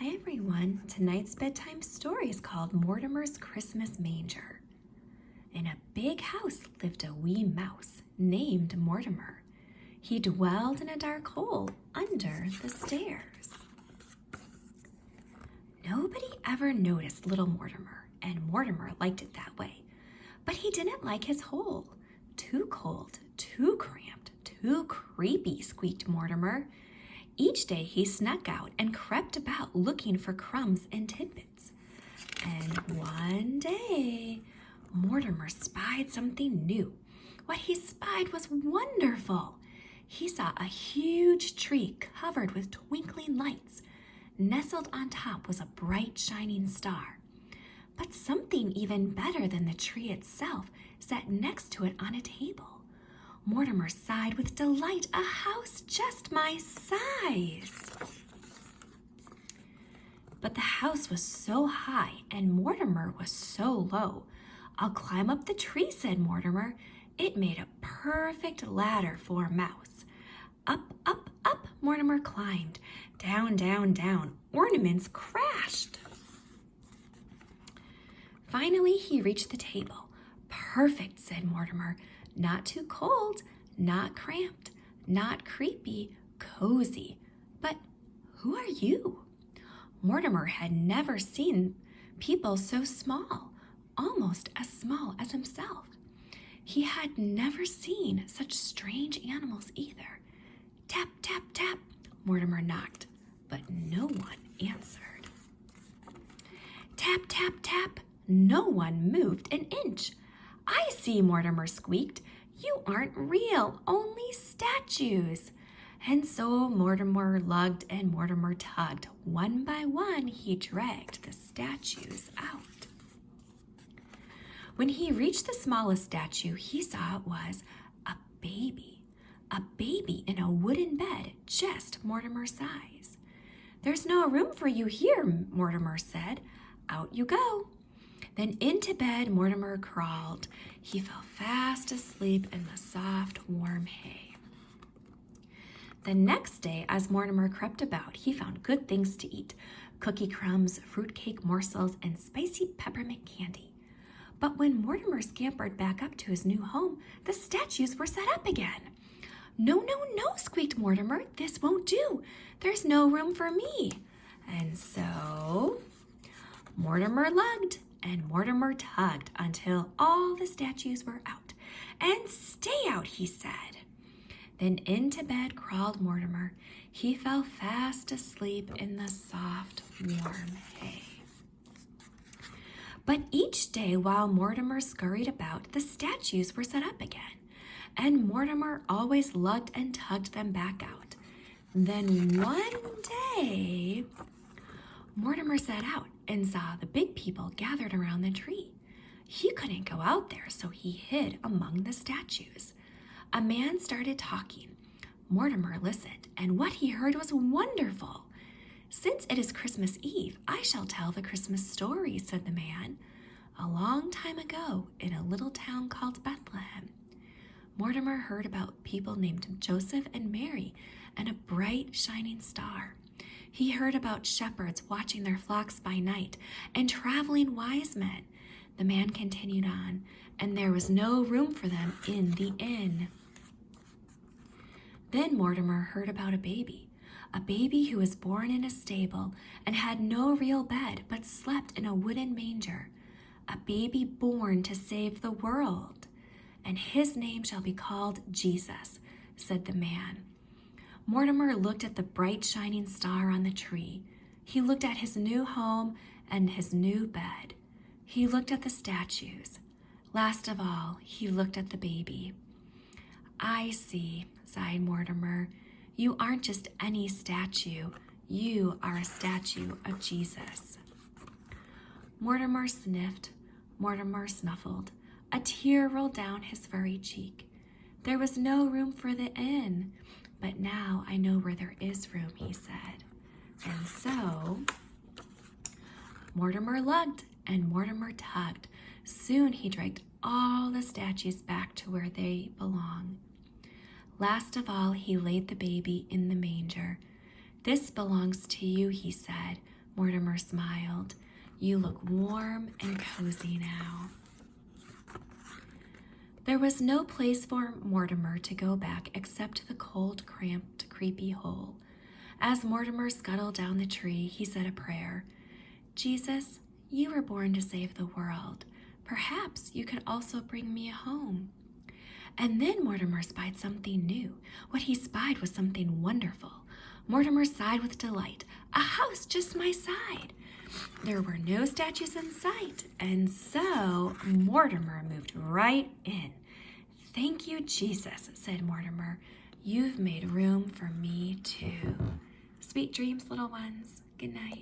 Hi everyone, tonight's bedtime story is called Mortimer's Christmas Manger. In a big house lived a wee mouse named Mortimer. He dwelled in a dark hole under the stairs. Nobody ever noticed little Mortimer, and Mortimer liked it that way. But he didn't like his hole. Too cold, too cramped, too creepy, squeaked Mortimer. Each day he snuck out and crept about looking for crumbs and tidbits. And one day, Mortimer spied something new. What he spied was wonderful. He saw a huge tree covered with twinkling lights. Nestled on top was a bright, shining star. But something even better than the tree itself sat next to it on a table. Mortimer sighed with delight, a house just my size. But the house was so high and Mortimer was so low. I'll climb up the tree, said Mortimer. It made a perfect ladder for a mouse. Up, up, up, Mortimer climbed. Down, down, down. Ornaments crashed. Finally, he reached the table. Perfect, said Mortimer. Not too cold, not cramped, not creepy, cozy. But who are you? Mortimer had never seen people so small, almost as small as himself. He had never seen such strange animals either. Tap, tap, tap, Mortimer knocked, but no one answered. Tap, tap, tap, no one moved an inch. I see, Mortimer squeaked. You aren't real, only statues. And so Mortimer lugged and Mortimer tugged. One by one, he dragged the statues out. When he reached the smallest statue, he saw it was a baby in a wooden bed, just Mortimer's size. There's no room for you here, Mortimer said. Out you go. Then into bed Mortimer crawled. He fell fast asleep in the soft, warm hay. The next day, as Mortimer crept about, he found good things to eat: cookie crumbs, fruitcake morsels, and spicy peppermint candy. But when Mortimer scampered back up to his new home, the statues were set up again. No, no, no, squeaked Mortimer. This won't do. There's no room for me. And so Mortimer lugged and Mortimer tugged until all the statues were out. And stay out, he said. Then into bed crawled Mortimer. He fell fast asleep in the soft, warm hay. But each day while Mortimer scurried about, the statues were set up again, and Mortimer always lugged and tugged them back out. Then one day, Mortimer set out and saw the big people gathered around the tree. He couldn't go out there, so he hid among the statues. A man started talking. Mortimer listened, and what he heard was wonderful. Since it is Christmas Eve, I shall tell the Christmas story, said the man. A long time ago, in a little town called Bethlehem, Mortimer heard about people named Joseph and Mary and a bright, shining star. He heard about shepherds watching their flocks by night and traveling wise men. The man continued on, and there was no room for them in the inn. Then Mortimer heard about a baby who was born in a stable and had no real bed but slept in a wooden manger, a baby born to save the world. And his name shall be called Jesus, said the man. Mortimer looked at the bright shining star on the tree. He looked at his new home and his new bed. He looked at the statues. Last of all, he looked at the baby. I see, sighed Mortimer. You aren't just any statue. You are a statue of Jesus. Mortimer sniffed. Mortimer snuffled. A tear rolled down his furry cheek. There was no room for the inn. But now I know where there is room, he said. And so Mortimer lugged and Mortimer tugged. Soon he dragged all the statues back to where they belong. Last of all, he laid the baby in the manger. This belongs to you, he said. Mortimer smiled. You look warm and cozy now. There was no place for Mortimer to go back except the cold, cramped, creepy hole. As Mortimer scuttled down the tree, he said a prayer. Jesus, you were born to save the world. Perhaps you could also bring me a home. And then Mortimer spied something new. What he spied was something wonderful. Mortimer sighed with delight. A house just my side. There were no statues in sight, and so Mortimer moved right in. Thank you, Jesus, said Mortimer. You've made room for me too. Sweet dreams, little ones. Good night.